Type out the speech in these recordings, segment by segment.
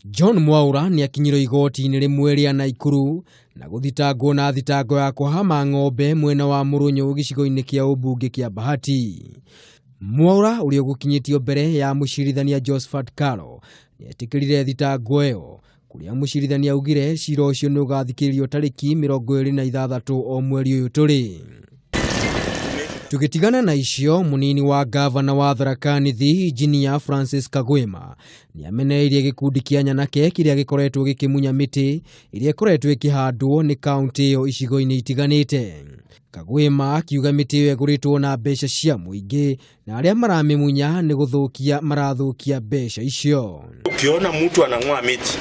John Mwikuiro ni akinyiro igoti-ini rimwe ria Naikuru na guthitangwo na thitango ya kuhahama ng'ombe mwena wa Murunyu gicigo-ini kia ubunge kia Bahati. Mwikuiro uria gukinyitio mbere ya mucirithania Josephat Kalo nietikirire thitango iyo kuria mucirithania augire cira ucio ni ugathikiririo tariki 26 o mweri uyu turi. Tukitigana na icio, munini wa gavana wa Tharaka Nithi Engineer Francis Kagwema ni ameneirie gikundi kia nyanake kiria gikoretwo gikimunya miti iria ikoretwo ikihandwo ni kaunti iyo icigo-ini itiganite. Kagwema akiuga miti iyo eguritwo na mbeca cia muingi na aria maramimunya ni guthukia marathukia mbeca icio. Ukiona mtu anang'oa miti,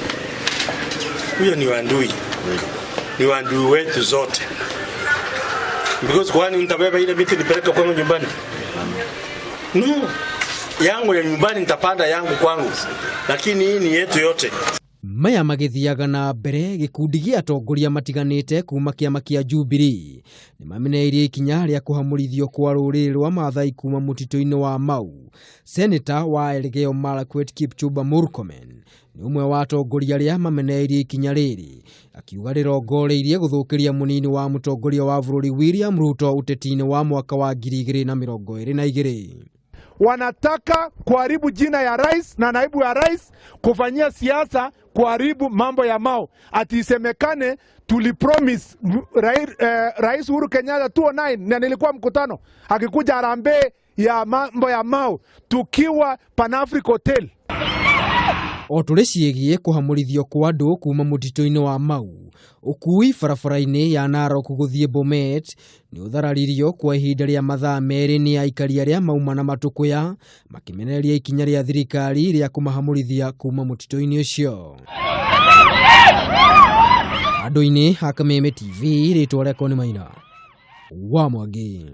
huyo ni wandui. Ni wandui wetu zote. Because kwani nitabeba ile miti nipeleke kwangu nyumbani? No. Yangu ya nyumbani nitapanda yangu kwangu. Lakini hii ni yetu yote. Maya magithiaga na mbere gikundi gia atongoria matiganite kuma kiama kia Jubilee ni mameneirie ikinya ria kuhamurithio kwa ruriri rwa Maathai kuma mutito-ini wa Mau. Senator wa Elgeyo Marakwet Kipchumba Murkomen ni umwe wa atongoria aria mameneirie ikinya riri, akiuga rirongoreirie guthukiria munini wa mutongoria wa bururi William Ruto uteti-ini wa mwaka wa 2022. Wanataka kuharibu jina ya rais na naibu ya rais, kufanyia siasa kuharibu mambo ya Mau. Atisemekane tulipromise rais Uhuru Kenyatta 2009 na nilikuwa mkutano akikuja Harambee ya mambo ya Mau tukiwa Pan-Africa Hotel. O turecigie kuhamurithio kwa andu kuma mutito-ini wa Mau, ukui barabara-ini ya Narok guthie Bomet ni uthararirio kwa ihinda ria mathaa meri ni aikari aria mauma na matukuya makimeneria ikinya ria thirikari ria kumahamurithia kuma mutito-ini ucio. Andu-ini ha Kameme TV ritwa riakwa ni Maina wa Mwangi.